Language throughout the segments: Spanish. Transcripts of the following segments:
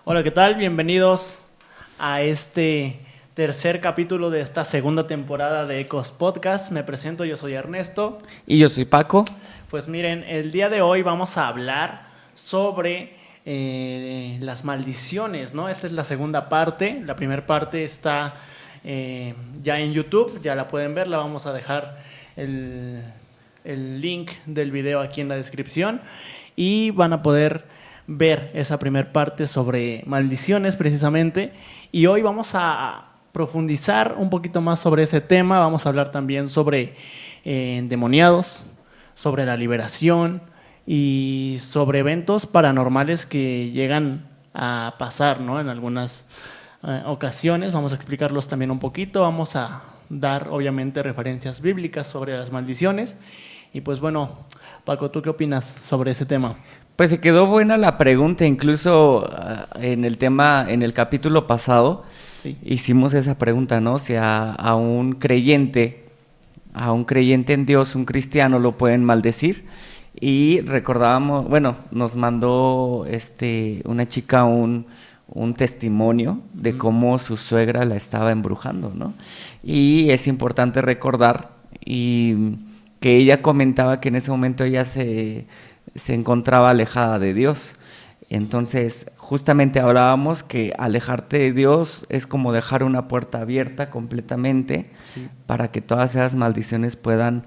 Hola, ¿qué tal? Bienvenidos a este tercer capítulo de esta segunda temporada de Ecos Podcast. Me presento, yo soy Ernesto. Y yo soy Paco. Pues miren, el día de hoy vamos a hablar sobre las maldiciones, ¿no? Esta es la segunda parte. La primera parte está ya en YouTube, ya la pueden ver. La vamos a dejar el link del video aquí en la descripción y van a poder ver esa primera parte sobre maldiciones precisamente. Y hoy vamos a profundizar un poquito más sobre ese tema. Vamos a hablar también sobre endemoniados, sobre la liberación y sobre eventos paranormales que llegan a pasar, ¿no? En algunas ocasiones. Vamos a explicarlos también un poquito. Vamos a dar, obviamente, referencias bíblicas sobre las maldiciones. Y pues bueno, Paco, ¿tú qué opinas sobre ese tema? Pues se quedó buena la pregunta, incluso en el capítulo pasado, Sí. hicimos esa pregunta, ¿no? Si a un creyente en Dios, un cristiano, lo pueden maldecir. Y recordábamos, bueno, nos mandó una chica un testimonio de cómo su suegra la estaba embrujando, ¿no? Y es importante recordar que ella comentaba que en ese momento ella se encontraba alejada de Dios. Entonces, justamente hablábamos que alejarte de Dios es como dejar una puerta abierta completamente, sí, para que todas esas maldiciones puedan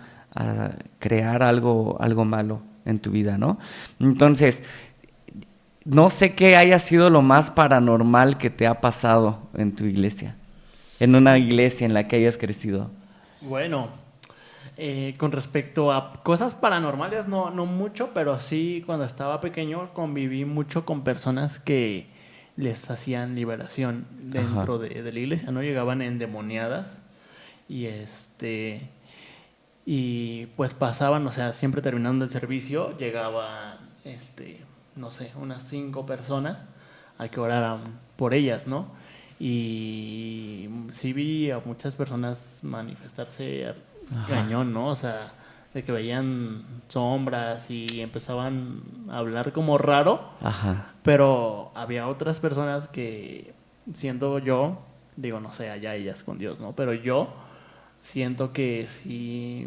crear algo malo en tu vida, ¿no? Entonces, no sé qué haya sido lo más paranormal que te ha pasado en tu iglesia, en una iglesia en la que hayas crecido. Bueno, con respecto a cosas paranormales, no mucho, pero sí cuando estaba pequeño conviví mucho con personas que les hacían liberación dentro de la iglesia, ¿no? Llegaban endemoniadas y y pues pasaban, o sea, siempre terminando el servicio, llegaban, no sé, unas 5 personas a que oraran por ellas, ¿no? Y sí vi a muchas personas manifestarse cañón, ¿no? O sea, de que veían sombras y empezaban a hablar como raro. Ajá. Pero había otras personas que, siendo yo, digo, no sé, allá ellas con Dios, ¿no? Pero yo siento que sí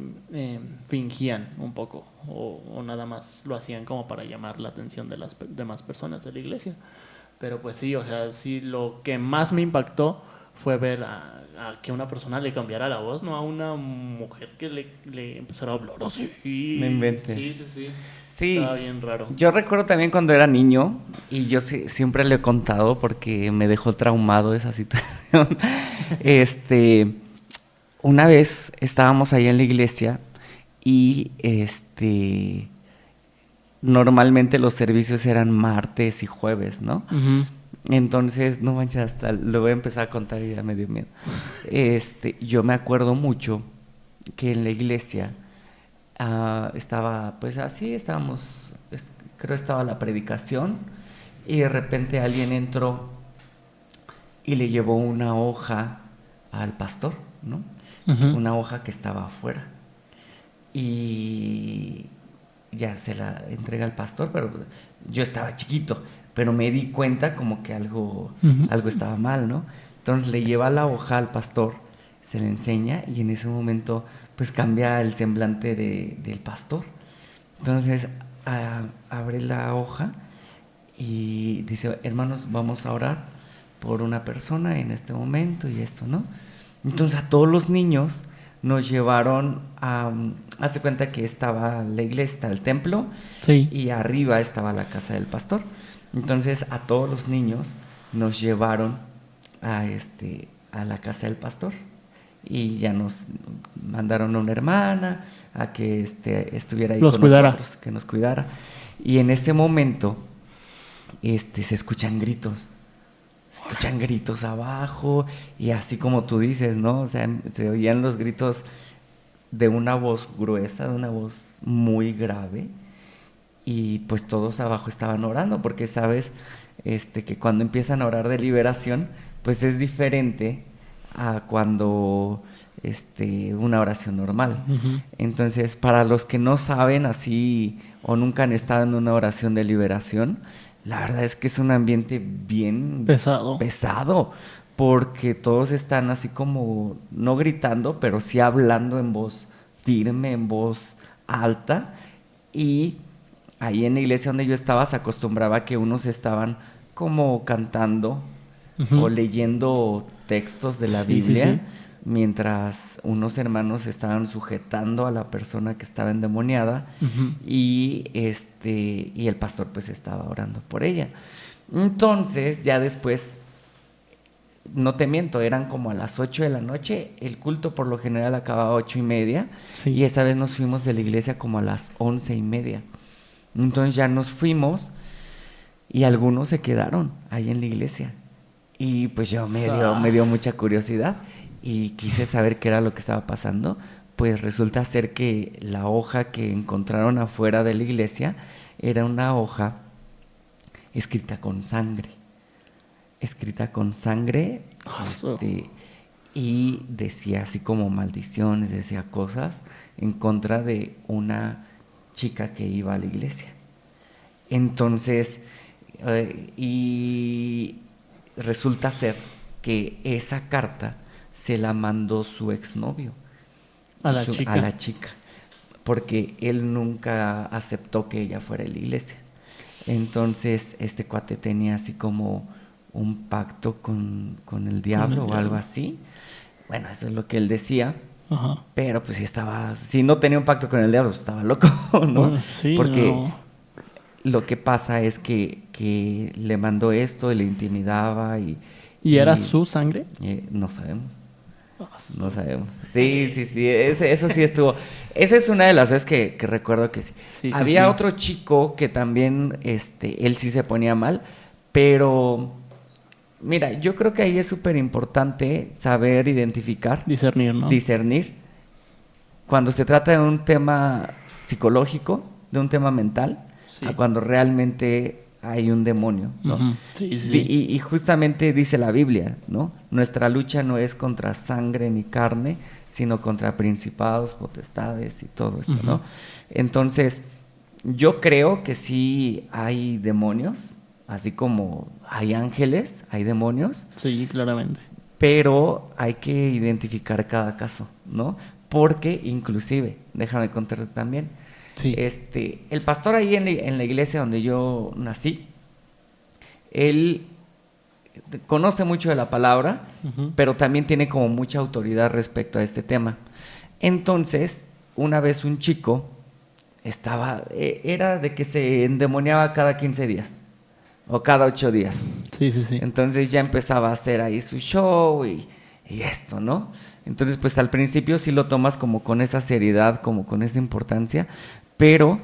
fingían un poco o nada más lo hacían como para llamar la atención de las demás personas de la iglesia. Pero pues sí, o sea, sí, lo que más me impactó fue ver a que una persona le cambiara la voz, ¿no? A una mujer que le empezara a hablar así. Me inventé. Sí, estaba bien raro. Yo recuerdo también cuando era niño, y yo siempre le he contado porque me dejó traumado esa situación. Una vez estábamos ahí en la iglesia y normalmente los servicios eran martes y jueves, ¿no? Uh-huh. Entonces, no manches, hasta lo voy a empezar a contar y ya me dio miedo. Yo me acuerdo mucho que en la iglesia estaba, pues así estábamos, creo estaba la predicación y de repente alguien entró y le llevó una hoja al pastor, ¿no? Uh-huh. Una hoja que estaba afuera. Y ya se la entrega al pastor, pero yo estaba chiquito, pero me di cuenta como que algo estaba mal, ¿no? Entonces le lleva la hoja al pastor, se le enseña y en ese momento pues cambia el semblante del pastor. Entonces abre la hoja y dice: hermanos, vamos a orar por una persona en este momento y esto, ¿no? Entonces a todos los niños nos llevaron hazte cuenta que estaba la iglesia, estaba el templo, sí, y arriba estaba la casa del pastor. Entonces a todos los niños nos llevaron a la casa del pastor y ya nos mandaron a una hermana a que estuviera ahí con nosotros, que nos cuidara. Y en ese momento se escuchan gritos. Se escuchan gritos abajo y así como tú dices, ¿no? O sea, se oían los gritos de una voz gruesa, de una voz muy grave, y pues todos abajo estaban orando, porque sabes que cuando empiezan a orar de liberación, pues es diferente a cuando una oración normal. Uh-huh. Entonces, para los que no saben así o nunca han estado en una oración de liberación, la verdad es que es un ambiente bien pesado, porque todos están así como, no gritando, pero sí hablando en voz firme, en voz alta. Y ahí en la iglesia donde yo estaba se acostumbraba que unos estaban como cantando o uh-huh. leyendo textos de la Sí, sí, Biblia, sí. mientras unos hermanos estaban sujetando a la persona que estaba endemoniada, Uh-huh. y el pastor pues estaba orando por ella. Entonces, ya después, no te miento, eran como a las 8 de la noche, el culto por lo general acababa a 8:30, Sí. y esa vez nos fuimos de la iglesia como a las 11:30. Entonces ya nos fuimos y algunos se quedaron ahí en la iglesia. Y pues yo me dio Sas. mucha curiosidad y quise saber qué era lo que estaba pasando. Pues resulta ser que la hoja que encontraron afuera de la iglesia era una hoja escrita con sangre. Escrita con sangre, Aso. y decía así como maldiciones, decía cosas en contra de una chica que iba a la iglesia. Entonces, y resulta ser que esa carta se la mandó su exnovio A la a chica. la chica, porque él nunca aceptó que ella fuera a la iglesia. Entonces, este cuate tenía así como un pacto con el Con el diablo o algo diablo. así. Bueno, eso es lo que él decía. Ajá. Pero pues si no tenía un pacto con el diablo, pues estaba loco, ¿no? Bueno, sí, Porque no. lo que pasa es que le mandó esto y le intimidaba ¿Y era y su sangre? no sabemos, no Aso. sabemos. Sí, sí, sí, eso sí estuvo. Esa es una de las veces que recuerdo que sí. Sí, sí, Había sí. otro chico que también, él sí se ponía mal, pero mira, yo creo que ahí es súper importante saber identificar, Discernir, ¿no? discernir, cuando se trata de un tema psicológico, de un tema mental, a Sí. cuando realmente hay un demonio, ¿no? Ujú. Sí, sí, sí. Y justamente dice la Biblia, ¿no? Nuestra lucha no es contra sangre ni carne, sino contra principados, potestades y todo esto, Ujú. ¿no? Entonces, yo creo que sí hay demonios, así como hay ángeles, hay demonios, Sí, claramente. pero hay que identificar cada caso, ¿no? Porque inclusive, déjame contarte también, Sí. el pastor ahí en la iglesia donde yo nací, él conoce mucho de la palabra, Ujú. pero también tiene como mucha autoridad respecto a este tema. Entonces, una vez un chico era de que se endemoniaba cada 15 días o cada 8 días. Sí, sí, sí. Entonces ya empezaba a hacer ahí su show y esto, ¿no? Entonces, pues al principio sí lo tomas como con esa seriedad, como con esa importancia, pero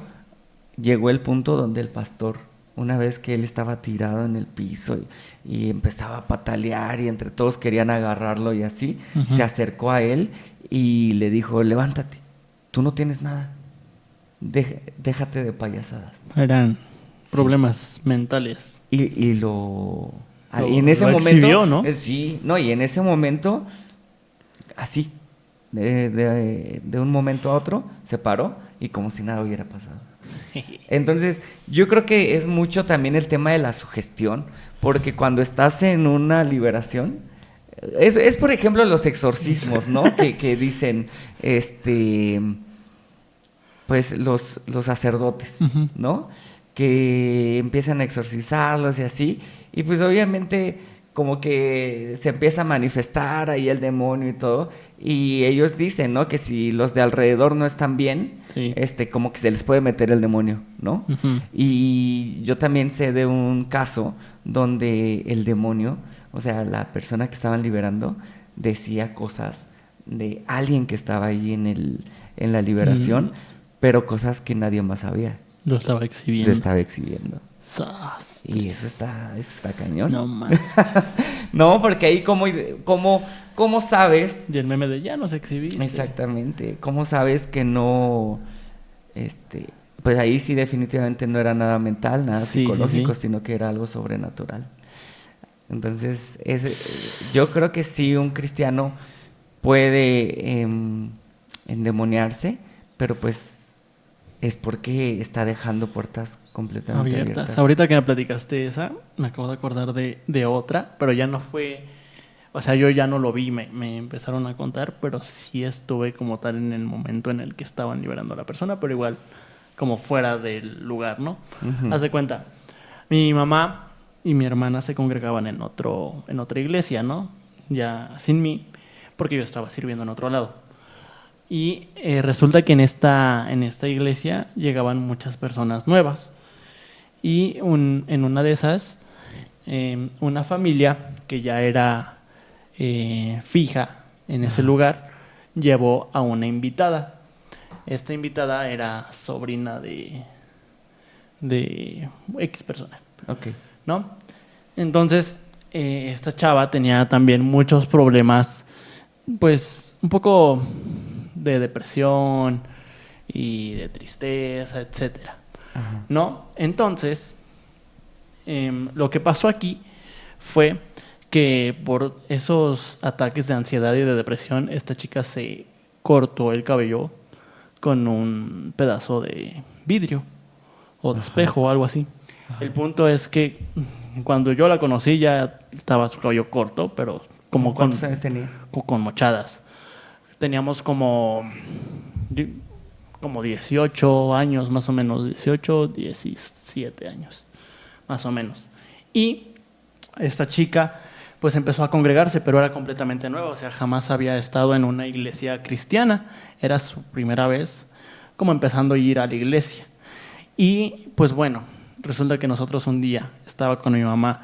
llegó el punto donde el pastor, una vez que él estaba tirado en el piso y empezaba a patalear y entre todos querían agarrarlo y así, se Ujú. acercó a él y le dijo, levántate, tú no tienes nada, déjate de payasadas. Eran Sí, problemas mentales. y en ese Lo momento, exhibió, ¿no? sí, no, y en ese momento, así, de un momento a otro, se paró y como si nada hubiera pasado. Entonces, yo creo que es mucho también el tema de la sugestión, porque cuando estás en una liberación, por ejemplo los exorcismos, ¿no? Que dicen, pues los sacerdotes, Ujú. ¿no? Que empiezan a exorcizarlos y así, y pues obviamente como que se empieza a manifestar ahí el demonio y todo, y ellos dicen, ¿no? Que si los de alrededor no están bien, Sí. como que se les puede meter el demonio, ¿no? Ujú. Y yo también sé de un caso donde el demonio, o sea, la persona que estaban liberando, decía cosas de alguien que estaba ahí en la liberación, Mm, pero cosas que nadie más sabía, lo estaba lo exhibiendo. estaba exhibiendo. Y eso Sastres. está cañón. No manches. No, porque ahí cómo sabes, Y el meme de ya nos exhibiste. exactamente, cómo sabes que no, este, pues ahí sí definitivamente no era nada mental, nada Sí, sí, psicológico, sí. sino que era algo sobrenatural. Entonces, yo creo que sí un cristiano puede endemoniarse, pero pues es porque está dejando puertas completamente abiertas. Ahorita que me platicaste esa, me acabo de acordar de otra, pero ya no fue, o sea, yo ya no lo vi, me empezaron a contar, pero sí estuve como tal en el momento en el que estaban liberando a la persona, pero igual como fuera del lugar, ¿no? Ujú. Haz de cuenta, mi mamá y mi hermana se congregaban en otra iglesia, ¿no? Ya sin mí, porque yo estaba sirviendo en otro lado. Y resulta que en esta iglesia llegaban muchas personas nuevas. Y en una de esas, una familia que ya era fija en ese lugar, llevó a una invitada. Esta invitada era sobrina de X persona, Ok. ¿no? Entonces, esta chava tenía también muchos problemas, pues, un poco de depresión y de tristeza, etcétera, Ajá. ¿no? Entonces, lo que pasó aquí fue que por esos ataques de ansiedad y de depresión, esta chica se cortó el cabello con un pedazo de vidrio o de espejo o algo así. El punto es que cuando yo la conocí ya estaba su cabello corto, pero como ¿Cuántos años tenía? con mochadas. Teníamos como 18 años, más o menos, 18, 17 años, más o menos. Y esta chica pues empezó a congregarse, pero era completamente nueva, o sea, jamás había estado en una iglesia cristiana, era su primera vez como empezando a ir a la iglesia. Y pues bueno, resulta que nosotros un día estaba con mi mamá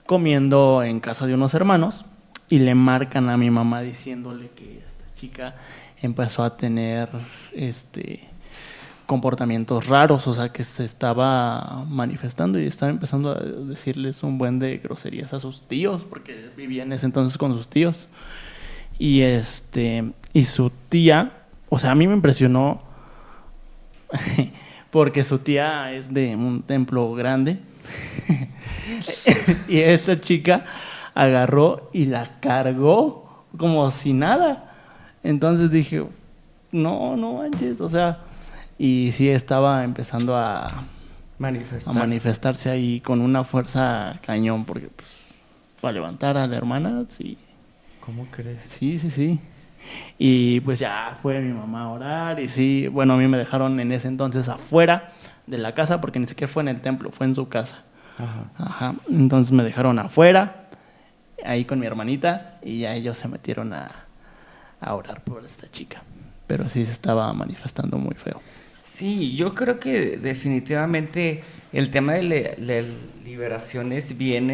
comiendo en casa de unos hermanos y le marcan a mi mamá diciéndole que esta chica empezó a tener comportamientos raros, o sea, que se estaba manifestando y estaba empezando a decirles un buen de groserías a sus tíos, porque vivía en ese entonces con sus tíos. Y y su tía, o sea, a mí me impresionó porque su tía es de un templo grande y esta chica agarró y la cargó como si nada. Entonces dije, no manches, o sea, y sí estaba empezando a manifestarse ahí con una fuerza cañón, porque pues para levantar a la hermana, sí. ¿Cómo crees? Sí. Y pues ya fue mi mamá a orar y sí, bueno, a mí me dejaron en ese entonces afuera de la casa, porque ni siquiera fue en el templo, fue en su casa. Ajá. Entonces me dejaron afuera, ahí con mi hermanita, y ya ellos se metieron a orar por esta chica. Pero sí se estaba manifestando muy feo. Sí, yo creo que definitivamente el tema de la liberación es bien,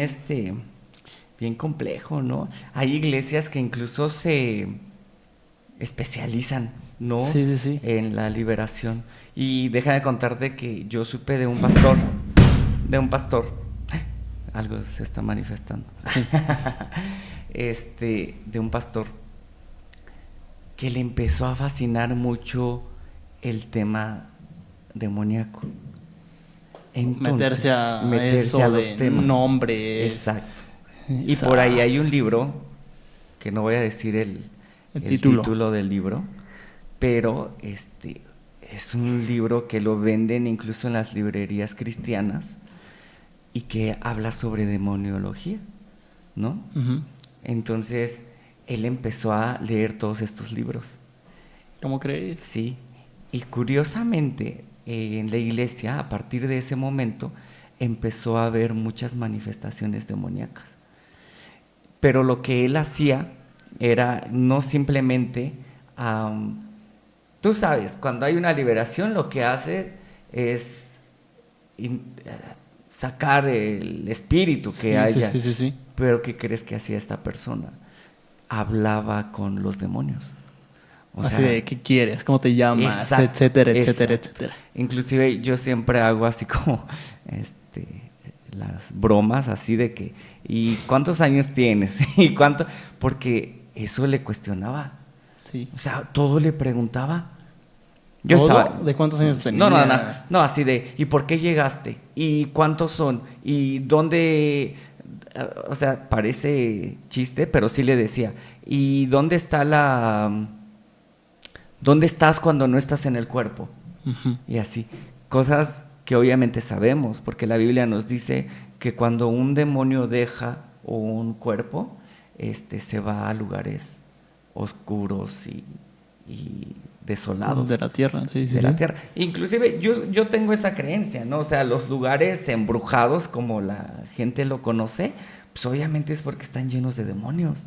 bien complejo, ¿no? Hay iglesias que incluso se especializan, ¿no? Sí. En la liberación. Y déjame contarte que yo supe de un pastor, algo se está manifestando, de un pastor que le empezó a fascinar mucho el tema demoníaco. Entonces, meterse a los de temas. nombres. Exacto. Y por ahí hay un libro, que no voy a decir el título del libro, pero es un libro que lo venden incluso en las librerías cristianas y que habla sobre demoniología, ¿no? Uh-huh. Entonces, él empezó a leer todos estos libros. ¿Cómo crees? Sí, y curiosamente en la iglesia, a partir de ese momento, empezó a haber muchas manifestaciones demoníacas. Pero lo que él hacía era no simplemente, tú sabes, cuando hay una liberación lo que hace es sacar el espíritu que haya. Sí. Pero ¿qué crees que hacía esta persona? Hablaba con los demonios. O así sea, de ¿qué quieres? ¿Cómo te llamas? Etcétera. Inclusive yo siempre hago así como las bromas así de que ¿y cuántos años tienes? ¿Y cuánto? Porque eso le cuestionaba. Sí. O sea, todo le preguntaba. Yo estaba, ¿de cuántos años tenía? No, así de ¿y por qué llegaste? ¿Y cuántos son? ¿Y dónde? O sea, parece chiste, pero sí le decía ¿y dónde está ¿dónde estás cuando no estás en el cuerpo? Ujú. Y así, cosas que obviamente sabemos, porque la Biblia nos dice que cuando un demonio deja un cuerpo, se va a lugares oscuros y desolados De la tierra, sí, sí, de la sí. tierra. Inclusive yo tengo esa creencia, ¿no? O sea, los lugares embrujados, como la gente lo conoce, pues obviamente es porque están llenos de demonios,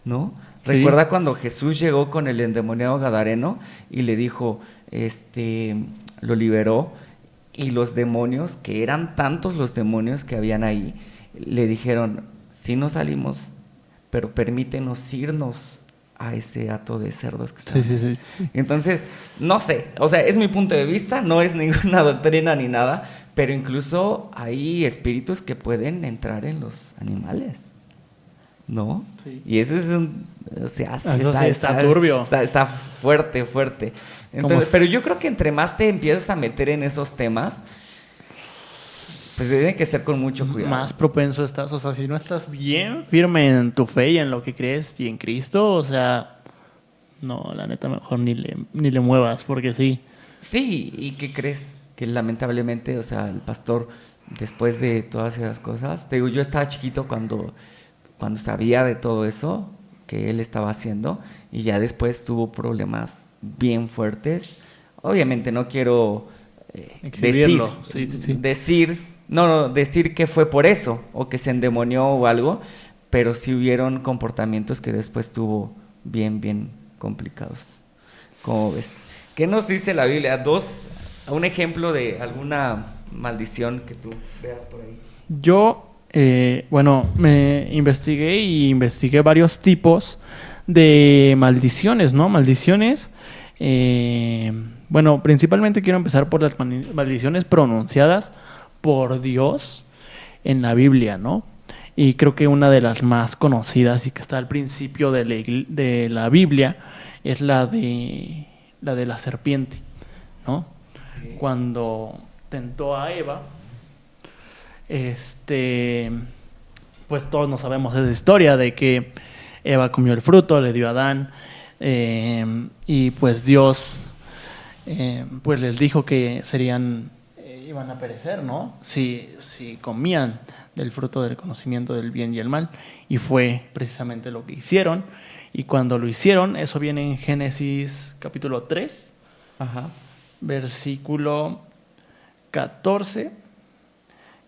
¿no? Sí. Recuerda cuando Jesús llegó con el endemoniado gadareno y le dijo, lo liberó, y los demonios, que eran tantos los demonios que habían ahí, le dijeron, sí nos salimos, pero permítenos irnos a ese hato de cerdos que Sí, estaban sí, ahí. sí, sí. Entonces, no sé, o sea, es mi punto de vista, no es ninguna doctrina ni nada, pero incluso hay espíritus que pueden entrar en los animales, ¿no? Sí. Y eso es o sea, sí Eso sí está turbio. está fuerte, fuerte. Como Entonces, pero yo creo que entre más te empiezas a meter en esos temas, pues tiene que ser con mucho cuidado. más propenso estás, o sea, si no estás bien firme en tu fe y en lo que crees y en Cristo, o sea, no, la neta mejor ni le muevas, porque sí. Sí, ¿y qué crees? Que lamentablemente, o sea, el pastor, después de todas esas cosas, te digo, yo estaba chiquito cuando sabía de todo eso que él estaba haciendo, y ya después tuvo problemas bien fuertes. Obviamente no quiero Exhibirlo, sí, sí, sí. decir que fue por eso o que se endemonió o algo, pero sí hubieron comportamientos que después tuvo bien complicados. ¿Cómo ves? ¿Qué nos dice la Biblia? Un ejemplo de alguna maldición que tú veas por ahí. Yo, bueno, me investigué varios tipos de maldiciones, ¿no? Maldiciones. Bueno, principalmente quiero empezar por las maldiciones pronunciadas por Dios en la Biblia, ¿no? Y creo que una de las más conocidas y que está al principio de la Biblia es la de la serpiente, ¿no? Cuando tentó a Eva, pues todos no sabemos esa historia de que Eva comió el fruto, le dio a Adán, y pues Dios pues les dijo que iban a perecer, ¿no? Si comían del fruto del conocimiento del bien y el mal, y fue precisamente lo que hicieron. Y cuando lo hicieron, eso viene en Génesis capítulo 3, Ajá. versículo 14,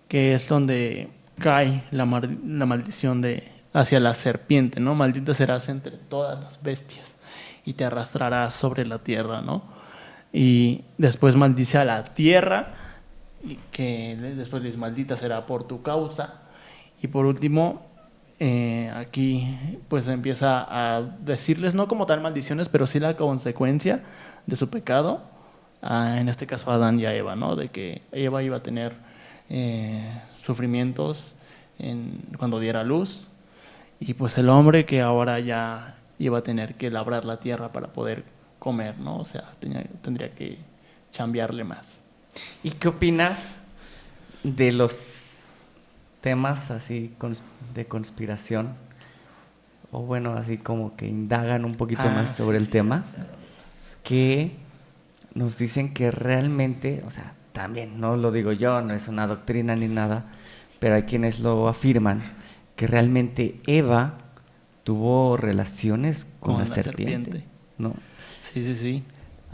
que es donde cae la maldición hacia la serpiente, ¿no? Maldita serás entre todas las bestias y te arrastrarás sobre la tierra, ¿no? Y después maldice a la tierra, y que después dice, maldita será por tu causa. Y por último, aquí pues empieza a decirles, no como tal maldiciones, pero sí la consecuencia de su pecado, en este caso a Adán y a Eva, ¿no? De que Eva iba a tener sufrimientos cuando diera luz, y pues el hombre que ahora ya iba a tener que labrar la tierra para poder comer, ¿no? O sea, tendría que chambearle más. ¿Y qué opinas de los temas así de conspiración? O bueno, así como que indagan un poquito más sobre el tema, que nos dicen que realmente, o sea, también no lo digo yo, no es una doctrina ni nada, pero hay quienes lo afirman, que realmente Eva tuvo relaciones con la serpiente, ¿no? Sí, sí, sí.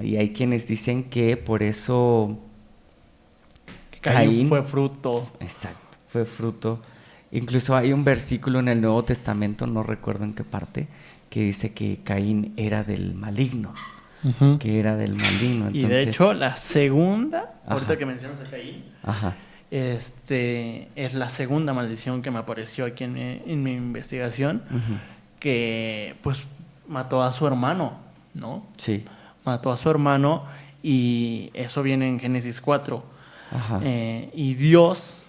Y hay quienes dicen que por eso Caín fue fruto. Exacto, fue fruto. Incluso hay un versículo en el Nuevo Testamento, no recuerdo en qué parte, que dice que Caín era del maligno. Uh-huh. Que era del maligno. Entonces, y de hecho, la segunda, ajá, ahorita que mencionas a Caín, ajá, es la segunda maldición que me apareció aquí en mi investigación, uh-huh, que pues mató a su hermano, ¿no? sí. Mató a su hermano, y eso viene en Génesis 4. Ajá. Y Dios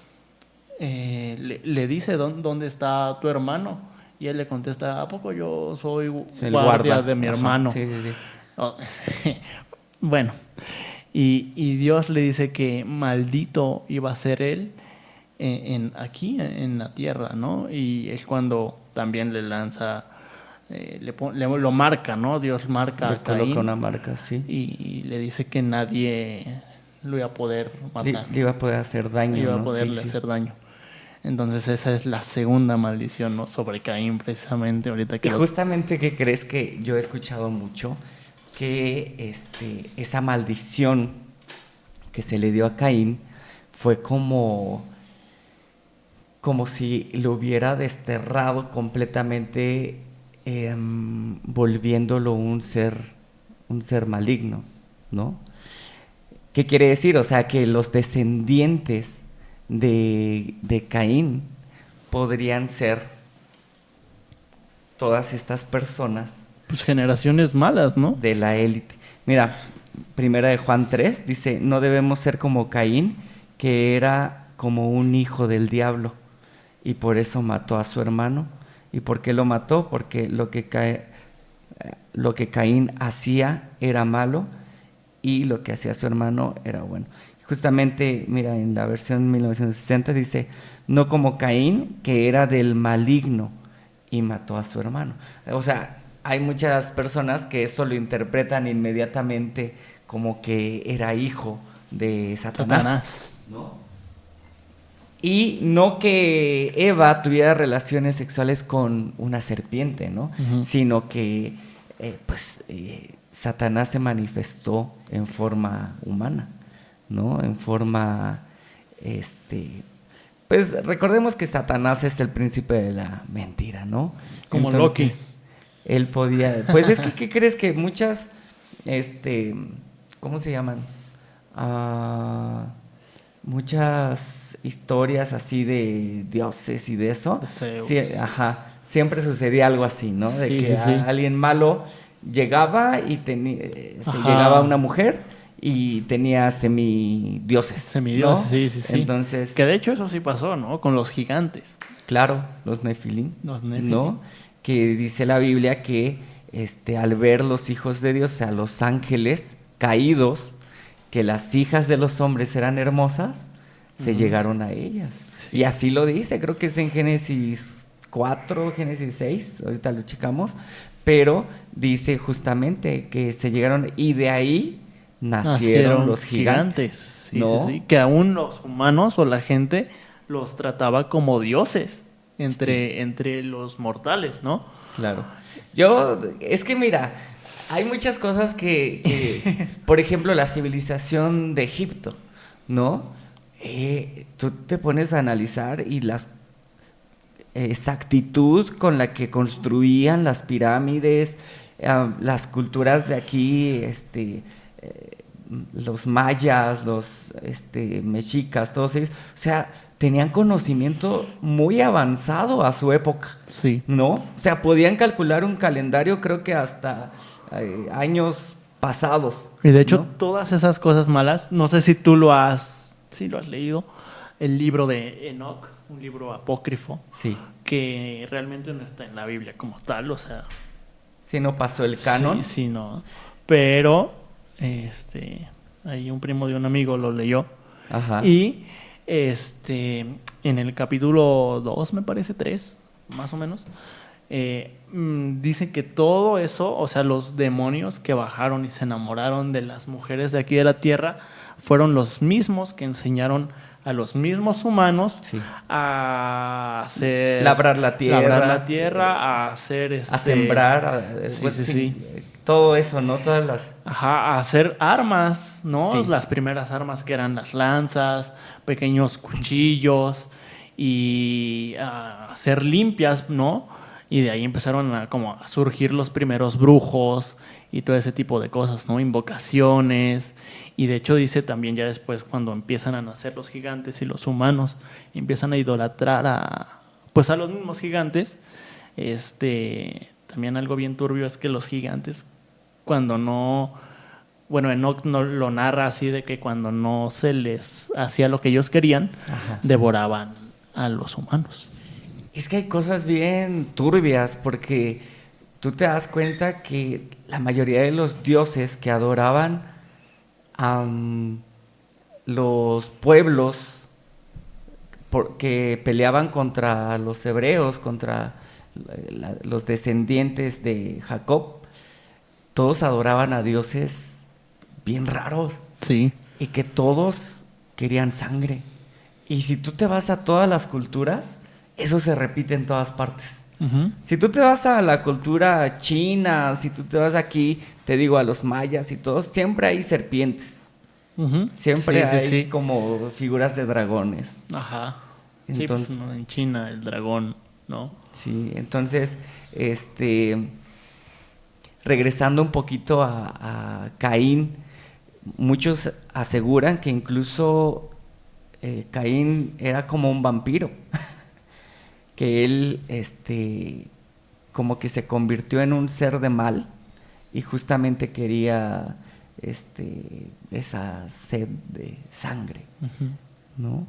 le dice, ¿dónde está tu hermano? Y él le contesta, ¿a poco yo soy guardia de mi hermano? Sí, sí, sí. Oh, bueno, y Dios le dice que maldito iba a ser él aquí en la tierra, ¿no? Y es cuando también le lanza lo marca, ¿no? Dios marca Le a Caín coloca una marca, sí. y le dice que nadie lo iba a poder matar, Le iba a poder hacer daño, iba a ¿no? poderle Sí, sí. hacer daño. Entonces esa es la segunda maldición, ¿no? Sobre Caín, precisamente, ahorita que Y justamente, ¿qué crees? Que yo he escuchado mucho que esa maldición que se le dio a Caín fue como si lo hubiera desterrado completamente, volviéndolo un ser maligno, ¿no? ¿Qué quiere decir? O sea, que los descendientes de Caín podrían ser todas estas personas pues generaciones malas, ¿no? de la élite. Mira, primera de Juan 3 dice, no debemos ser como Caín, que era como un hijo del diablo, y por eso mató a su hermano. ¿Y por qué lo mató? Porque lo que Caín hacía era malo y lo que hacía su hermano era bueno. Justamente, mira, en la versión 1960 dice, no como Caín, que era del maligno y mató a su hermano. O sea, hay muchas personas que esto lo interpretan inmediatamente como que era hijo de Satanás, ¿no? Y no que Eva tuviera relaciones sexuales con una serpiente, ¿no? Ujú. Sino que Satanás se manifestó en forma humana, ¿no? En forma, pues recordemos que Satanás es el príncipe de la mentira, ¿no? Como Entonces, Loki. él podía, pues es que, ¿qué crees? Que muchas, ¿cómo se llaman? Ah, muchas historias así de dioses y de eso, De Zeus. sí, ajá, siempre sucedía algo así, ¿no? De Sí, que sí, sí. alguien malo llegaba y se Ajá. llegaba una mujer y tenía semidioses, Semidioses, ¿no? sí, sí, sí. Entonces, Que de hecho eso sí pasó, ¿no? Con los gigantes. claro, los Nefilim, Los Nefilim. ¿no? Que dice la Biblia que al ver los hijos de Dios, o sea, los ángeles caídos, que las hijas de los hombres eran hermosas, se llegaron a ellas. Sí. Y así lo dice, creo que es en Génesis 4, Génesis 6, ahorita lo checamos, pero dice justamente que se llegaron y de ahí nacieron los gigantes, Sí, ¿no? sí, sí. Que aún los humanos o la gente los trataba como dioses entre los mortales, ¿no? Claro. Es que mira, hay muchas cosas por ejemplo, la civilización de Egipto, ¿no? Tú te pones a analizar y la exactitud con la que construían las pirámides, las culturas de aquí, los mayas, los mexicas, todos ellos, o sea, tenían conocimiento muy avanzado a su época, Sí. ¿no? O sea, podían calcular un calendario, creo que hasta años pasados. Y de hecho, ¿no? todas esas cosas malas, no sé si tú lo has leído, el libro de Enoch, un libro apócrifo, Sí. que realmente no está en la Biblia como tal, o sea, Si no pasó el canon. sí, sí, no. Pero, ahí un primo de un amigo lo leyó. Ajá. Y, en el capítulo 2, me parece, 3, más o menos, dice que todo eso, o sea, los demonios que bajaron y se enamoraron de las mujeres de aquí de la tierra, fueron los mismos que enseñaron a los mismos humanos Sí. a hacer Labrar la tierra, a hacer a sembrar, sí, pues, sí, sí, sí. todo eso, ¿no? Todas las... Ajá, a hacer armas, ¿no? Sí. Las primeras armas que eran las lanzas, pequeños cuchillos y a hacer limpias, ¿no? Y de ahí empezaron como a surgir los primeros brujos y todo ese tipo de cosas, ¿no? Invocaciones. Y de hecho dice también ya después cuando empiezan a nacer los gigantes y los humanos empiezan a idolatrar pues a los mismos gigantes. También algo bien turbio es que los gigantes cuando no, bueno, Enoch no lo narra así de que cuando no se les hacía lo que ellos querían, Ajá. devoraban a los humanos. Es que hay cosas bien turbias porque tú te das cuenta que la mayoría de los dioses que adoraban a los pueblos que peleaban contra los hebreos, contra los descendientes de Jacob, todos adoraban a dioses bien raros. Sí. Y que todos querían sangre. Y si tú te vas a todas las culturas, eso se repite en todas partes. Uh-huh. Si tú te vas a la cultura china, si tú te vas aquí, te digo, a los mayas y todos, siempre hay serpientes. Uh-huh. Siempre Sí, hay sí. como figuras de dragones. Ajá. Entonces, sí, pues no, en China el dragón, ¿no? sí, entonces, regresando un poquito a Caín, muchos aseguran que incluso Caín era como un vampiro, que él como que se convirtió en un ser de mal y justamente quería esa sed de sangre, Uh-huh. ¿no?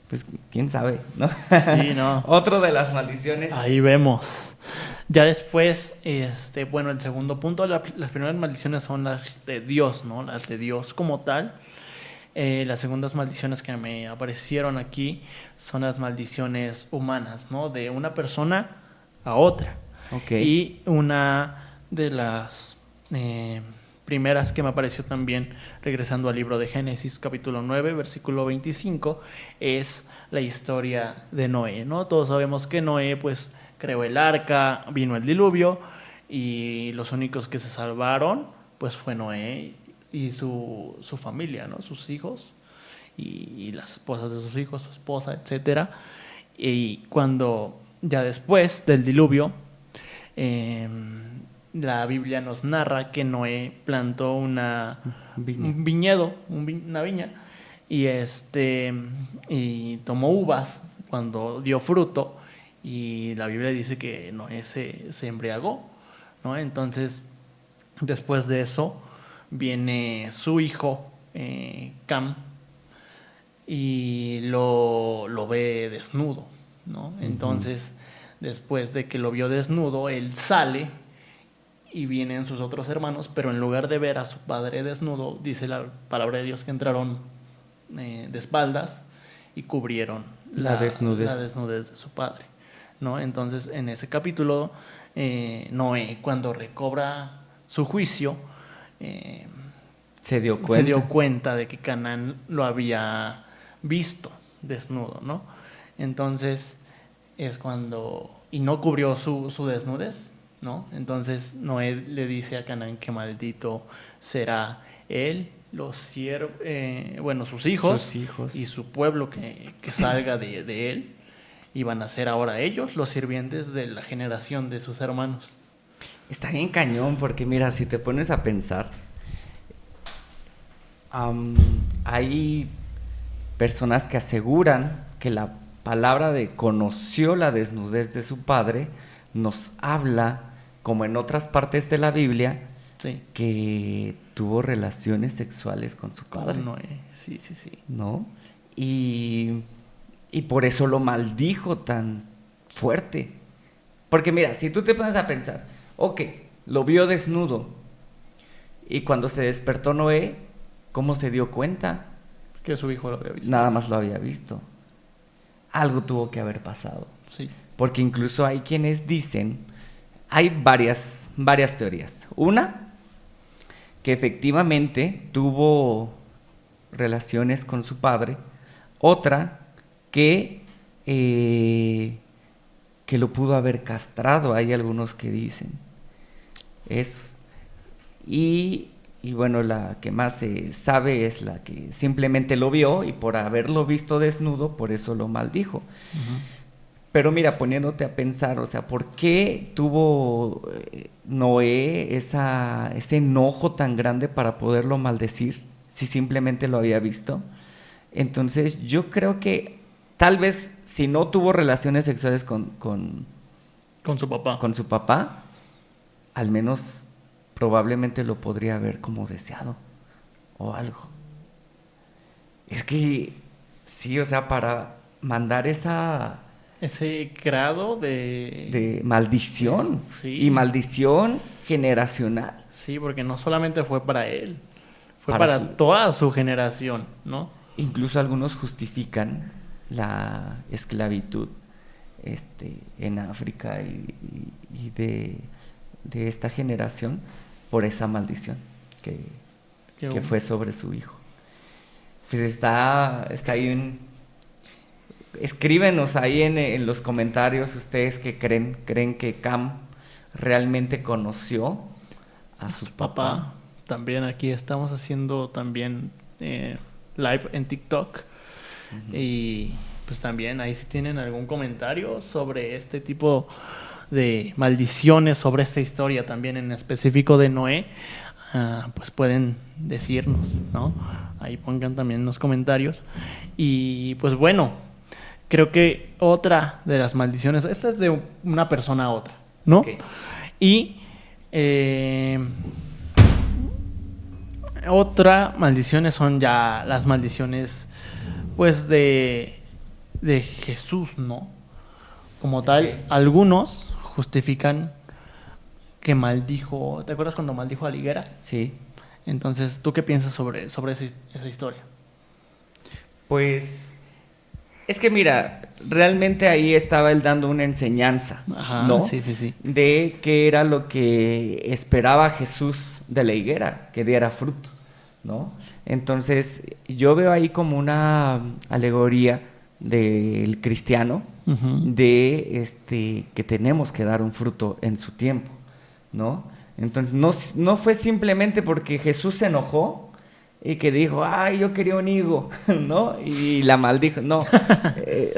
Pues quién sabe, ¿no? Sí, no. Otro de las maldiciones. Ahí vemos. Ya después, bueno, el segundo punto, las primeras maldiciones son las de Dios, ¿no? Las de Dios como tal. Las segundas maldiciones que me aparecieron aquí son las maldiciones humanas, ¿no? De una persona a otra. Okay. Y una de las primeras que me apareció también, regresando al libro de Génesis, capítulo 9, versículo 25, es la historia de Noé, ¿no? Todos sabemos que Noé, pues, creó el arca, vino el diluvio, y los únicos que se salvaron, pues, fue Noé y su familia, ¿no? Sus hijos y las esposas de sus hijos, su esposa, etcétera. Y cuando, ya después del diluvio, la Biblia nos narra que Noé plantó un viñedo, una viña, y tomó uvas cuando dio fruto, y la Biblia dice que Noé se embriagó, ¿no? Entonces, después de eso, viene su hijo, Cam, y lo ve desnudo, ¿no? Entonces, después de que lo vio desnudo, él sale y vienen sus otros hermanos, pero en lugar de ver a su padre desnudo, dice la palabra de Dios que entraron de espaldas y cubrieron la desnudez de su padre, ¿no? Entonces, en ese capítulo, Noé, cuando recobra su juicio, se dio cuenta de que Canaán lo había visto desnudo, ¿no? Entonces es cuando, y no cubrió su desnudez, ¿no? Entonces Noé le dice a Canaán que maldito será él, sus hijos y su pueblo que salga de él, y van a ser ahora ellos los sirvientes de la generación de sus hermanos. Está bien cañón, porque mira, si te pones a pensar, hay personas que aseguran que la palabra de conoció la desnudez de su padre nos habla, como en otras partes de la Biblia, sí, que tuvo relaciones sexuales con su padre. Noé, sí. ¿No? Y por eso lo maldijo tan fuerte. Porque mira, si tú te pones a pensar, ok, lo vio desnudo, y cuando se despertó Noé, ¿cómo se dio cuenta? Que su hijo lo había visto. Nada más lo había visto. Algo tuvo que haber pasado. Sí. Porque incluso hay quienes dicen, hay varias teorías. Una, que efectivamente tuvo relaciones con su padre. Otra, que lo pudo haber castrado. Hay algunos que dicen eso. Y bueno, la que más se sabe es la que simplemente lo vio, y por haberlo visto desnudo, por eso lo maldijo. Uh-huh. Pero mira, poniéndote a pensar, o sea, ¿por qué tuvo Noé ese enojo tan grande para poderlo maldecir si simplemente lo había visto? Entonces yo creo que tal vez si no tuvo relaciones sexuales con su papá, al menos probablemente lo podría haber como deseado o algo. Es que sí, o sea, para mandar ese grado de maldición, sí. Y maldición generacional. Sí, porque no solamente fue para él, fue para toda su generación, ¿no? Incluso algunos justifican la esclavitud en África y de esta generación por esa maldición que fue sobre su hijo. Pues está ahí escríbenos ahí en los comentarios ustedes que creen que Cam realmente conoció a su papá. También aquí estamos haciendo también live en TikTok. Uh-huh. Y pues también ahí si tienen algún comentario sobre este tipo de maldiciones, sobre esta historia también en específico de Noé, pues pueden decirnos, ¿no? Ahí pongan también en los comentarios. Y pues bueno, creo que otra de las maldiciones, esta es de una persona a otra, ¿no? Okay. Y otra maldiciones son ya las maldiciones pues de Jesús, ¿no? Como tal, algunos justifican que maldijo. ¿Te acuerdas cuando maldijo a la higuera? Sí. Entonces, ¿tú qué piensas sobre esa historia? Pues es que mira, realmente ahí estaba él dando una enseñanza, ajá, ¿no? Sí. De qué era lo que esperaba Jesús de la higuera, que diera fruto, ¿no? Entonces, yo veo ahí como una alegoría del cristiano, uh-huh, de que tenemos que dar un fruto en su tiempo, ¿no? Entonces, no fue simplemente porque Jesús se enojó y que dijo, ay, yo quería un higo, ¿no? Y la maldijo. No,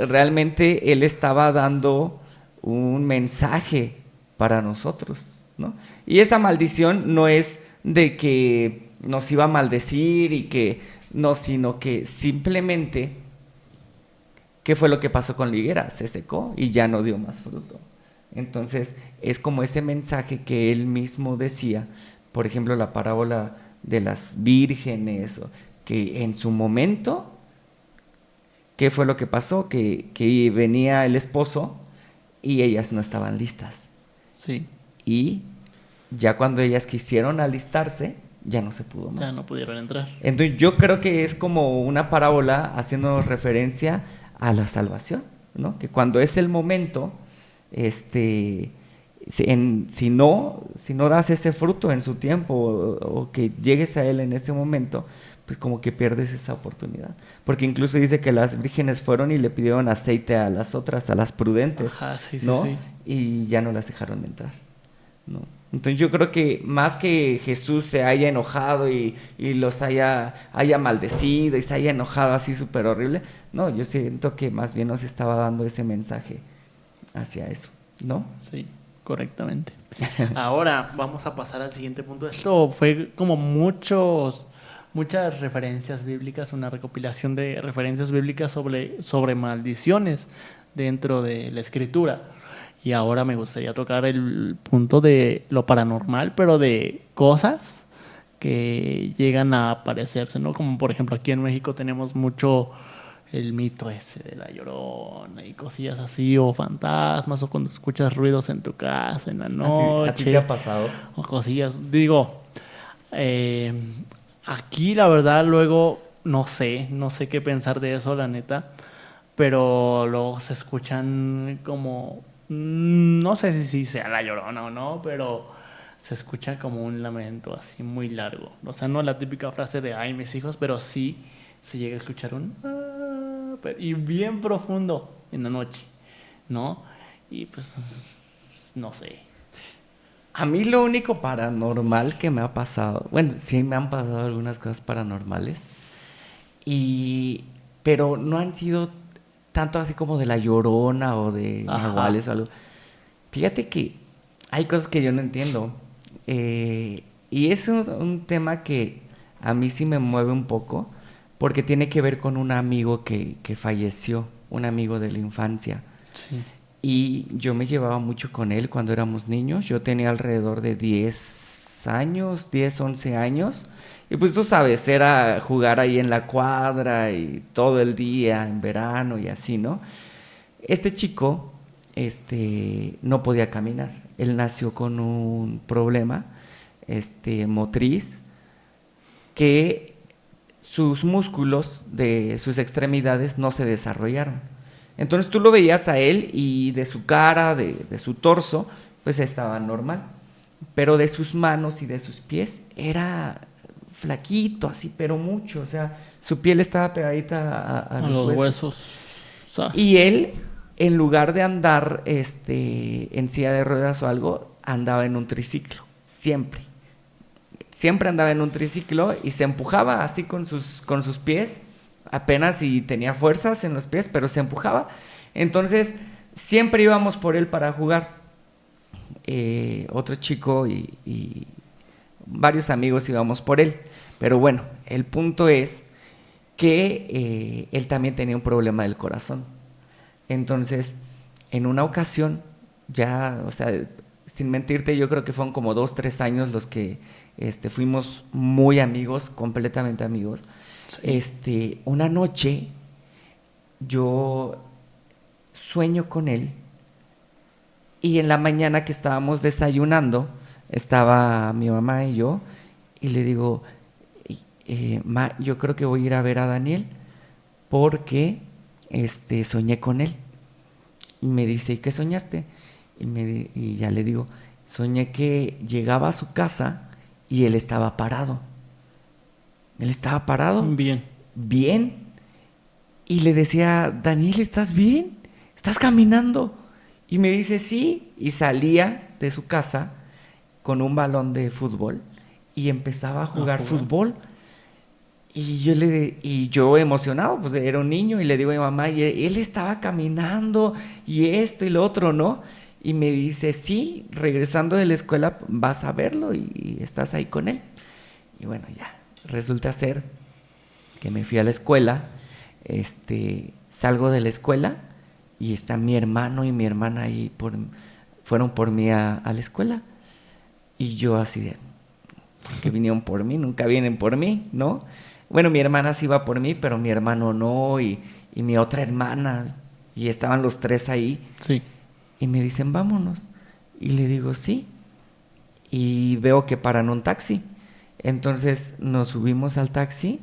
realmente él estaba dando un mensaje para nosotros, ¿no? Y esa maldición no es de que nos iba a maldecir y que no, sino que simplemente, ¿qué fue lo que pasó con la higuera? Se secó y ya no dio más fruto. Entonces, es como ese mensaje que él mismo decía, por ejemplo, la parábola de las vírgenes, que en su momento, ¿qué fue lo que pasó? Que venía el esposo y ellas no estaban listas. Sí. Y ya cuando ellas quisieron alistarse, ya no se pudo más. Ya no pudieron entrar. Entonces, yo creo que es como una parábola haciendo referencia a la salvación, ¿no? Que cuando es el momento, si no das ese fruto en su tiempo o que llegues a él en ese momento, pues como que pierdes esa oportunidad. Porque incluso dice que las vírgenes fueron y le pidieron aceite a las otras, a las prudentes, ajá, sí, ¿no? Sí. Y ya no las dejaron entrar, ¿no? Entonces yo creo que más que Jesús se haya enojado y los haya maldecido y se haya enojado así súper horrible, no, yo siento que más bien nos estaba dando ese mensaje hacia eso, ¿no? Sí, correctamente. Ahora vamos a pasar al siguiente punto. Esto fue como muchas referencias bíblicas, una recopilación de referencias bíblicas sobre maldiciones dentro de la Escritura. Y ahora me gustaría tocar el punto de lo paranormal, pero de cosas que llegan a aparecerse, ¿no? Como por ejemplo aquí en México tenemos mucho el mito ese de la Llorona y cosillas así, o fantasmas, o cuando escuchas ruidos en tu casa en la noche. ¿A ti te ha pasado? O cosillas. Digo, aquí la verdad luego no sé qué pensar de eso, la neta, pero luego se escuchan como... No sé si sea la Llorona o no, pero se escucha como un lamento así muy largo. O sea, no la típica frase de ay, mis hijos, pero sí se llega a escuchar un y bien profundo en la noche, ¿no? Y pues no sé. A mí lo único paranormal que me ha pasado, bueno, sí me han pasado algunas cosas paranormales, pero no han sido tanto así como de la Llorona o de nahuales o algo. Fíjate que hay cosas que yo no entiendo. Y es un tema que a mí sí me mueve un poco, porque tiene que ver con un amigo que falleció, un amigo de la infancia. Sí. Y yo me llevaba mucho con él cuando éramos niños. Yo tenía alrededor de 10 años, 10, 11 años. Y pues tú sabes, era jugar ahí en la cuadra y todo el día en verano y así, ¿no? Este chico, no podía caminar. Él nació con un problema, motriz, que sus músculos de sus extremidades no se desarrollaron. Entonces tú lo veías a él y de su cara, de su torso, pues estaba normal. Pero de sus manos y de sus pies era flaquito, así, pero mucho. O sea, su piel estaba pegadita a los los huesos. huesos. Y él, en lugar de andar en silla de ruedas o algo, andaba en un triciclo. Siempre. Siempre andaba en un triciclo y se empujaba así con sus pies. Apenas si tenía fuerzas en los pies, pero se empujaba. Entonces, siempre íbamos por él para jugar. Otro chico y varios amigos íbamos por él. Pero bueno, el punto es que él también tenía un problema del corazón. Entonces, en una ocasión, ya, o sea, sin mentirte, yo creo que fueron como 2, 3 años los que fuimos muy amigos, completamente amigos. Sí. Una noche yo sueño con él y en la mañana que estábamos desayunando, estaba mi mamá y yo, y le digo, Ma, yo creo que voy a ir a ver a Daniel porque soñé con él. Y me dice, ¿y qué soñaste? Y ya le digo, soñé que llegaba a su casa y él estaba parado. Él estaba parado. Bien. Bien. Y le decía, Daniel, ¿estás bien? ¿Estás caminando? Y me dice, sí. Y salía de su casa con un balón de fútbol y empezaba a jugar fútbol. Y yo emocionado, pues era un niño, y le digo a mi mamá, y él estaba caminando, y esto y lo otro, ¿no? Y me dice, sí, regresando de la escuela vas a verlo y estás ahí con él. Y bueno, ya, resulta ser que me fui a la escuela, salgo de la escuela y está mi hermano y mi hermana ahí, fueron por mí a la escuela. Y yo así de, ¿por qué vinieron por mí? Nunca vienen por mí, ¿no? Bueno, mi hermana sí iba por mí, pero mi hermano no, y mi otra hermana, y estaban los 3 ahí. Sí. Y me dicen, vámonos. Y le digo, sí. Y veo que paran un taxi. Entonces nos subimos al taxi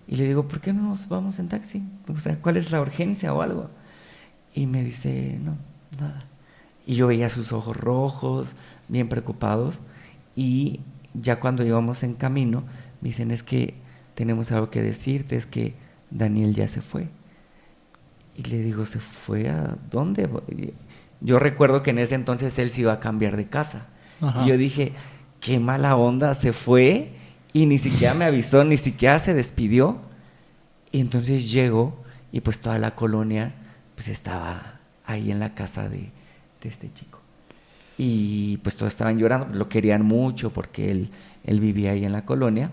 y le digo, ¿por qué no nos vamos en taxi? O sea, ¿cuál es la urgencia o algo? Y me dice, no, nada. Y yo veía sus ojos rojos, bien preocupados. Y ya cuando íbamos en camino, me dicen, es que tenemos algo que decirte, es que Daniel ya se fue. Y le digo, ¿se fue a dónde? Yo recuerdo que en ese entonces él se iba a cambiar de casa. Ajá. Y yo dije, qué mala onda, se fue y ni siquiera me avisó, ni siquiera se despidió. Y entonces llego y pues toda la colonia pues estaba ahí en la casa de este chico. Y pues todos estaban llorando, lo querían mucho porque él vivía ahí en la colonia.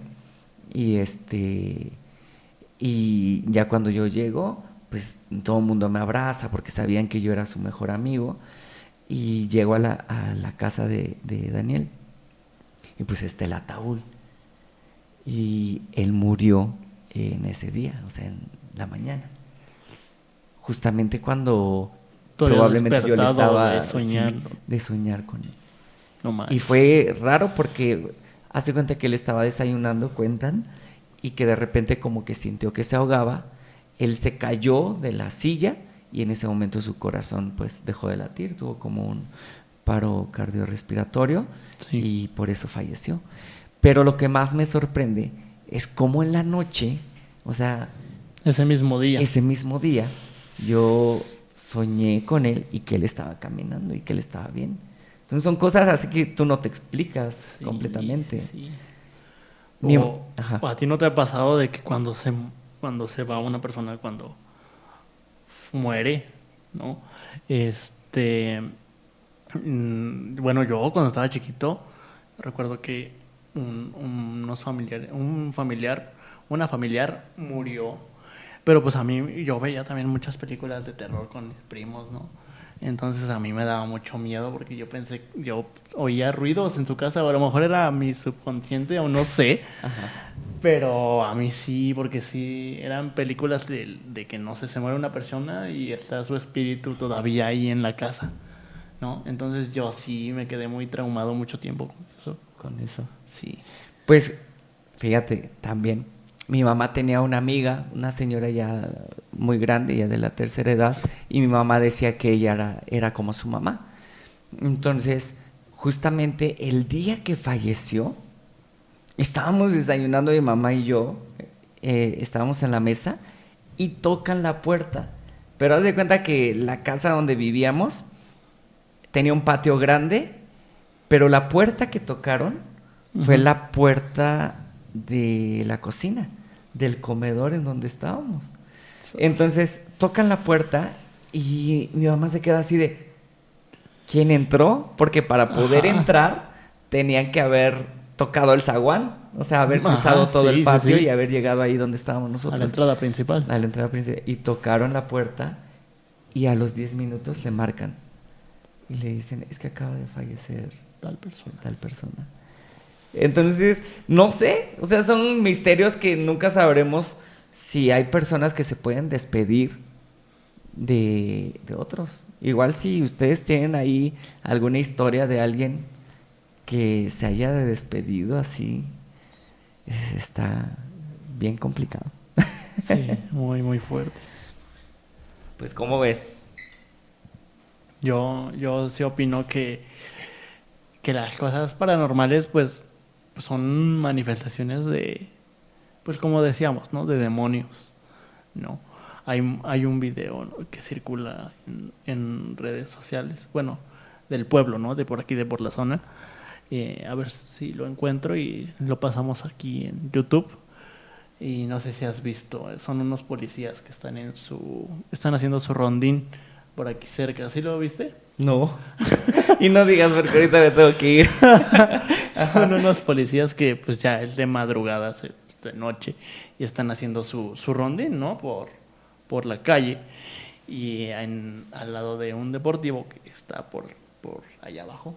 Y y ya cuando yo llego, pues todo el mundo me abraza porque sabían que yo era su mejor amigo. Y llego a la casa de Daniel y pues está el ataúd. Y él murió en ese día, o sea, en la mañana. Justamente cuando probablemente yo le estaba de soñar con él. No más. Y fue raro porque hace cuenta que él estaba desayunando, cuentan, y que de repente como que sintió que se ahogaba. Él se cayó de la silla y en ese momento su corazón pues dejó de latir, tuvo como un paro cardiorrespiratorio. Sí. Y por eso falleció. Pero lo que más me sorprende es cómo en la noche, o sea, ese mismo día, yo soñé con él y que él estaba caminando y que él estaba bien. Entonces son cosas así que tú no te explicas completamente. Sí. O a ti no te ha pasado de que cuando se va una persona, cuando muere, ¿no? Bueno, yo cuando estaba chiquito recuerdo que una familiar murió, pero pues a mí, yo veía también muchas películas de terror con mis primos, ¿no? Entonces a mí me daba mucho miedo porque yo oía ruidos en su casa, o a lo mejor era mi subconsciente o no sé. Ajá. Pero a mí sí, porque sí, eran películas de que no sé, se muere una persona y está su espíritu todavía ahí en la casa, ¿no? Entonces yo sí me quedé muy traumado mucho tiempo con eso. Sí. Pues fíjate, también mi mamá tenía una amiga, una señora ya muy grande, ya de la tercera edad, y mi mamá decía que ella era como su mamá. Entonces, justamente el día que falleció, estábamos desayunando mi mamá y yo, estábamos en la mesa y tocan la puerta. Pero haz de cuenta que la casa donde vivíamos tenía un patio grande, pero la puerta que tocaron fue la puerta de la cocina, del comedor en donde estábamos. Entonces tocan la puerta y mi mamá se queda así de, ¿quién entró? Porque para poder entrar tenían que haber tocado el zaguán, o sea, haber cruzado todo el patio y haber llegado ahí donde estábamos nosotros. A la entrada principal. A la entrada principal. Y tocaron la puerta y a los 10 minutos le marcan y le dicen, es que acaba de fallecer tal persona. Entonces, no sé, o sea, son misterios que nunca sabremos si hay personas que se pueden despedir de otros. Igual si ustedes tienen ahí alguna historia de alguien que se haya despedido así, está bien complicado. Sí, muy, muy fuerte. Pues, ¿cómo ves? Yo sí opino que las cosas paranormales, pues, son manifestaciones de, pues, como decíamos, ¿no? De demonios, ¿no? Hay un video, ¿no?, que circula en redes sociales, bueno, del pueblo, ¿no? De por aquí, de por la zona. A ver si lo encuentro y lo pasamos aquí en YouTube. Y no sé si has visto, son unos policías que están haciendo su rondín por aquí cerca. ¿Sí lo viste? No. Y no digas porque ahorita me tengo que ir. Son unos policías que pues ya es de madrugada, de noche, y están haciendo su rondín, ¿no? Por la calle. Y al lado de un deportivo que está por allá abajo,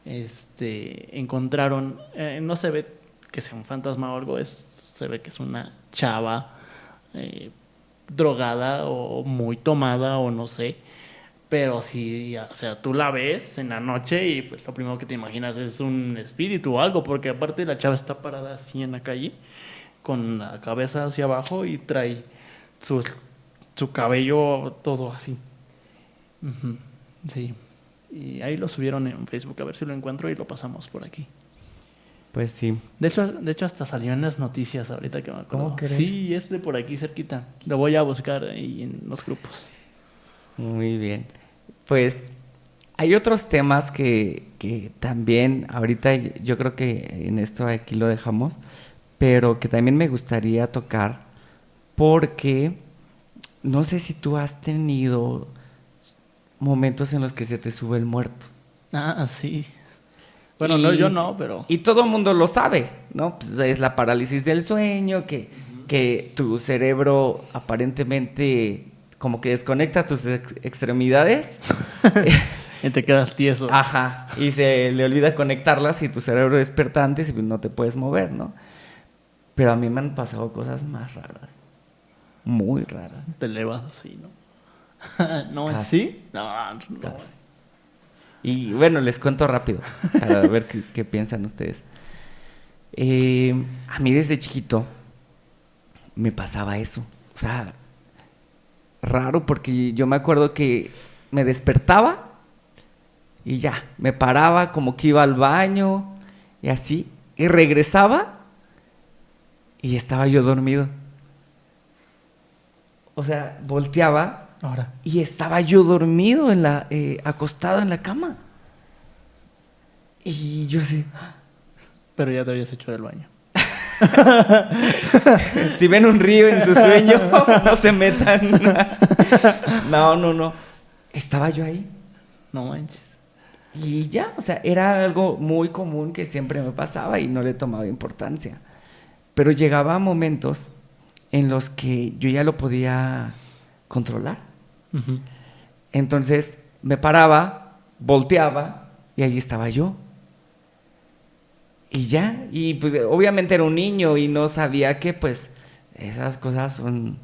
encontraron, no se ve que sea un fantasma o algo, se ve que es una chava drogada o muy tomada o no sé, pero sí, o sea, tú la ves en la noche y pues lo primero que te imaginas es un espíritu o algo, porque aparte la chava está parada así en la calle con la cabeza hacia abajo y trae su cabello todo así. Uh-huh. Sí. Y ahí lo subieron en Facebook, a ver si lo encuentro y lo pasamos por aquí. Pues sí. De hecho hasta salió en las noticias ahorita que me acuerdo. ¿Cómo crees? Sí, es de por aquí cerquita. Lo voy a buscar ahí en los grupos. Muy bien. Pues hay otros temas que también ahorita yo creo que en esto aquí lo dejamos, pero que también me gustaría tocar porque no sé si tú has tenido momentos en los que se te sube el muerto. Ah, sí. Bueno, no, yo no, pero... Y todo el mundo lo sabe, ¿no? Pues es la parálisis del sueño, que tu cerebro aparentemente como que desconecta tus extremidades. Y te quedas tieso. Ajá, y se le olvida conectarlas y tu cerebro despierta antes y no te puedes mover, ¿no? Pero a mí me han pasado cosas más raras, muy raras. Te elevas así, ¿no? ¿No? Casi. ¿Sí? No. Casi. Y bueno, les cuento rápido para ver qué piensan ustedes. A mí desde chiquito me pasaba eso. O sea, raro porque yo me acuerdo que me despertaba y ya, me paraba como que iba al baño y así. Y regresaba y estaba yo dormido. O sea, volteaba. Ahora. Y estaba yo dormido acostado en la cama. Y yo así. Pero ya te habías hecho del baño. Si ven un río en su sueño, no se metan. No. Estaba yo ahí. No manches. Y ya, o sea, era algo muy común que siempre me pasaba y no le tomaba importancia. Pero llegaba momentos en los que yo ya lo podía controlar. Uh-huh. Entonces me paraba, volteaba y ahí estaba yo. Y ya, y pues obviamente era un niño y no sabía que pues esas cosas son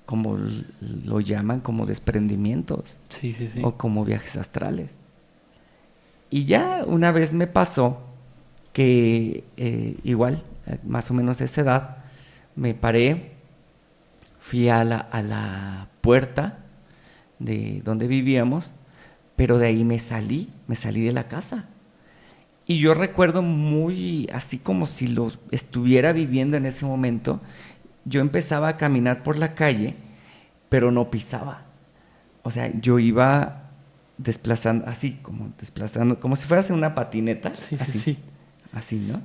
como lo llaman, como desprendimientos. Sí. O como viajes astrales. Y ya una vez me pasó que igual, más o menos a esa edad, me paré, fui a la puerta de donde vivíamos, pero de ahí me salí de la casa. Y yo recuerdo muy así como si lo estuviera viviendo en ese momento. Yo empezaba a caminar por la calle, pero no pisaba. O sea, yo iba desplazando, como si fueras en una patineta. Sí, así, sí. así, ¿no?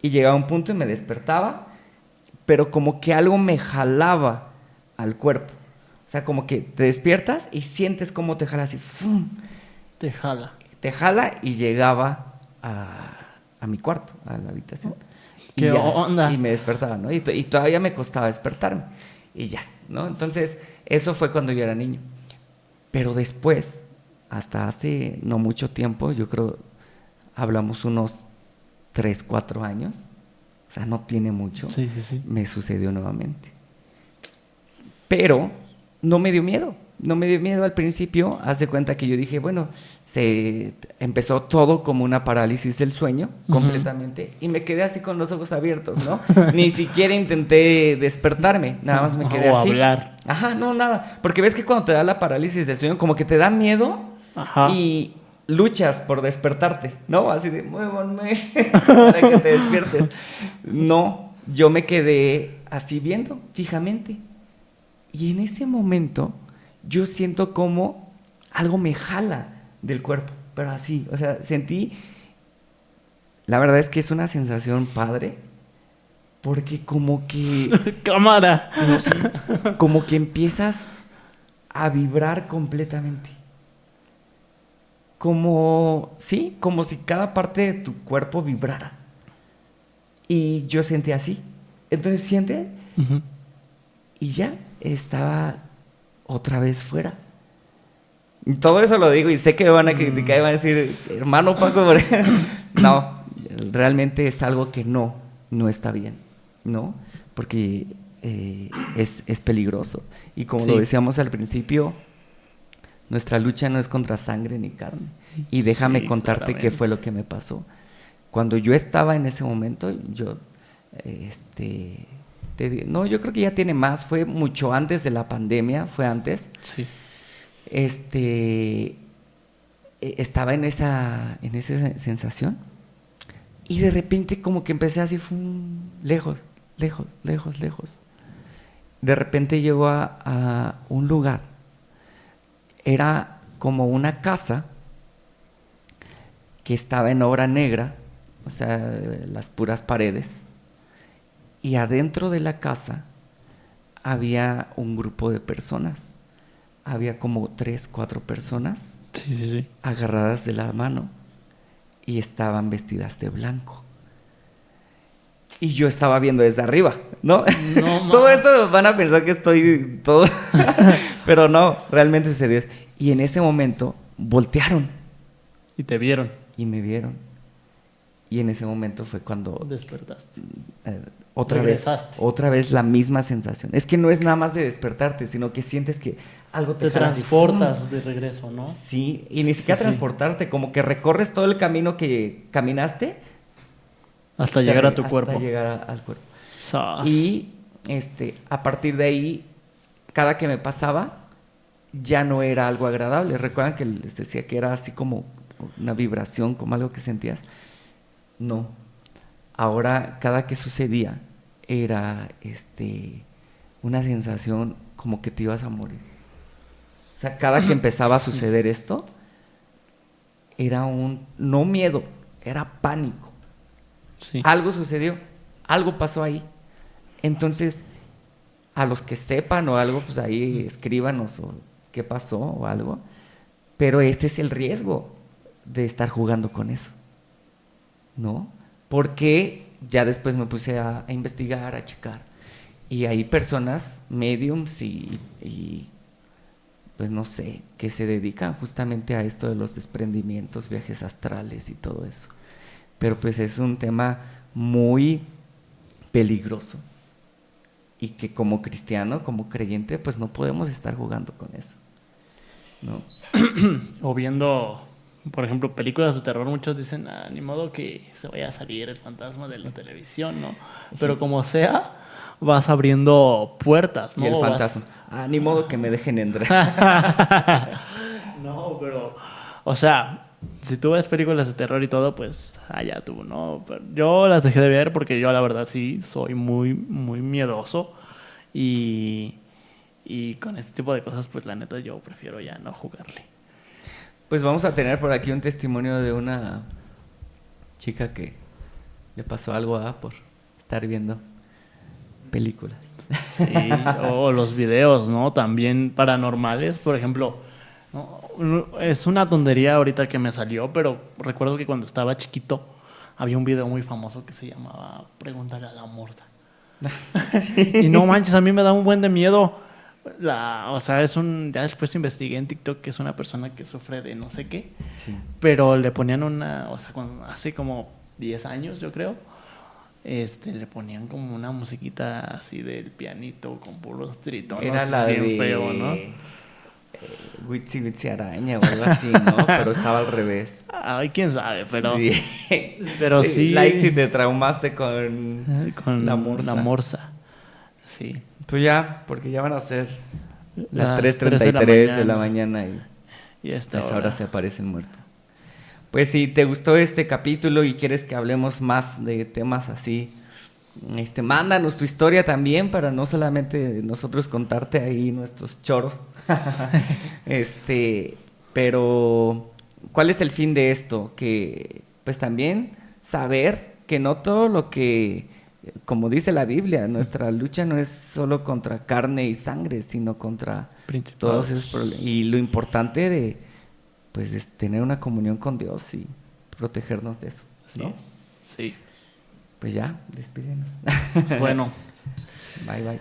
Y llegaba un punto y me despertaba, pero como que algo me jalaba al cuerpo. O sea, como que te despiertas y sientes cómo te jala así. ¡Fum! Te jala. Te jala y llegaba a mi cuarto, a la habitación. ¿Qué onda? Y me despertaba, ¿no? Y todavía me costaba despertarme. Y ya, ¿no? Entonces, eso fue cuando yo era niño. Pero después, hasta hace no mucho tiempo, yo creo, hablamos unos 3, 4 años, o sea, no tiene mucho, Sí, sí, sí. me sucedió nuevamente. Pero no me dio miedo. No me dio miedo al principio. Haz de cuenta que yo dije, bueno, se empezó todo como una parálisis del sueño, completamente, y me quedé así con los ojos abiertos, ¿no? Ni siquiera intenté despertarme, nada más me quedé o así. hablar. Ajá, no, nada. Porque ves que cuando te da la parálisis del sueño, como que te da miedo. Ajá. Y luchas por despertarte, ¿no? Así de, muévanme para que te despiertes. No, yo me quedé así viendo fijamente. Y en ese momento yo siento como algo me jala del cuerpo, pero así, o sea, sentí, la verdad es que es una sensación padre, porque como que, Cámara. no sé, como que empiezas a vibrar completamente. Como, sí, como si cada parte de tu cuerpo vibrara. Y yo sentí así. Entonces siente Ujú. y ya estaba otra vez fuera. Y todo eso lo digo y sé que me van a criticar y van a decir, hermano Paco, no, realmente es algo que no está bien, ¿no? Porque es peligroso. Y como lo Sí. decíamos al principio, nuestra lucha no es contra sangre ni carne. Y déjame Sí, contarte qué fue claramente. lo que me pasó. Cuando yo estaba en ese momento, no, yo creo que ya tiene más, fue mucho antes de la pandemia, fue antes. Sí. Estaba en esa sensación y de repente como que empecé así, lejos, lejos, lejos, lejos. De repente llegó a un lugar, era como una casa que estaba en obra negra, o sea, las puras paredes, y adentro de la casa había un grupo de personas, había como 3, 4 personas Sí, sí, sí. agarradas de la mano y estaban vestidas de blanco. Y yo estaba viendo desde arriba, ¿no? No Todo más. esto van a pensar que estoy todo, pero no, realmente sucedió. Y en ese momento voltearon Y te vieron. y me vieron. Y en ese momento fue cuando Despertaste. otra Regresaste. vez la misma sensación. Es que no es nada más de despertarte, sino que sientes que algo te Te jala así, transportas ¡fum! de regreso, ¿no? Sí, y ni siquiera Sí, sí. transportarte, como que recorres todo el camino que caminaste Hasta llegar a tu hasta cuerpo. llegar al cuerpo. Sas. Y a partir de ahí, cada que me pasaba, ya no era algo agradable. Recuerdan que les decía que era así como una vibración, como algo que sentías. No. Ahora, cada que sucedía, era una sensación como que te ibas a morir. O sea, cada que empezaba a suceder esto, era no miedo, era pánico. Sí. Algo sucedió, algo pasó ahí. Entonces, a los que sepan o algo, pues ahí escríbanos o qué pasó o algo. Pero este es el riesgo de estar jugando con eso, ¿no? Porque ya después me puse a investigar, a checar. Y hay personas, mediums y pues no sé, que se dedican justamente a esto de los desprendimientos, viajes astrales y todo eso. Pero pues es un tema muy peligroso y que como cristiano, como creyente, pues no podemos estar jugando con eso, ¿no? O viendo, por ejemplo, películas de terror, muchos dicen, ni modo que se vaya a salir el fantasma de la televisión, ¿no? Pero como sea, vas abriendo puertas, ¿no? Y el Vas- fantasma. Ah, ni modo que me dejen entrar. No, pero, o sea, si tú ves películas de terror y todo, pues allá tú, ¿no? Pero yo las dejé de ver porque yo la verdad sí soy muy, muy miedoso y con este tipo de cosas, pues la neta yo prefiero ya no jugarle. Pues vamos a tener por aquí un testimonio de una chica que le pasó algo por estar viendo películas. Sí, o los videos, ¿no? También paranormales, por ejemplo, ¿no? Es una tontería ahorita que me salió, pero recuerdo que cuando estaba chiquito había un video muy famoso que se llamaba Pregúntale a la morsa. Y no manches, a mí me da un buen de miedo. O sea, ya después investigué en TikTok que es una persona que sufre de no sé qué, Sí. pero le ponían o sea, hace como 10 años, yo creo, le ponían como una musiquita así del pianito con puros tritonos. Era la bien de feo, ¿no? Witsi Witsi Araña o algo así, ¿no? Pero estaba al revés. Ay, quién sabe, pero Sí. pero sí. Like si te traumaste con con la morsa. la morsa. Sí. Pues ya, porque ya van a ser las Las 3 3:33 de la mañana Y a a esta esa hora. hora se aparece el muerto. Pues si te gustó este capítulo y quieres que hablemos más de temas así, mándanos tu historia también para no solamente nosotros contarte ahí nuestros choros. Pero ¿cuál es el fin de esto? Que pues también saber que no todo lo que, como dice la Biblia, nuestra lucha no es solo contra carne y sangre, sino contra Principados. todos esos problemas. Y lo importante de pues es tener una comunión con Dios y protegernos de eso, ¿no? Así es. Sí. Pues ya, despídenos. Pues bueno. Bye, bye.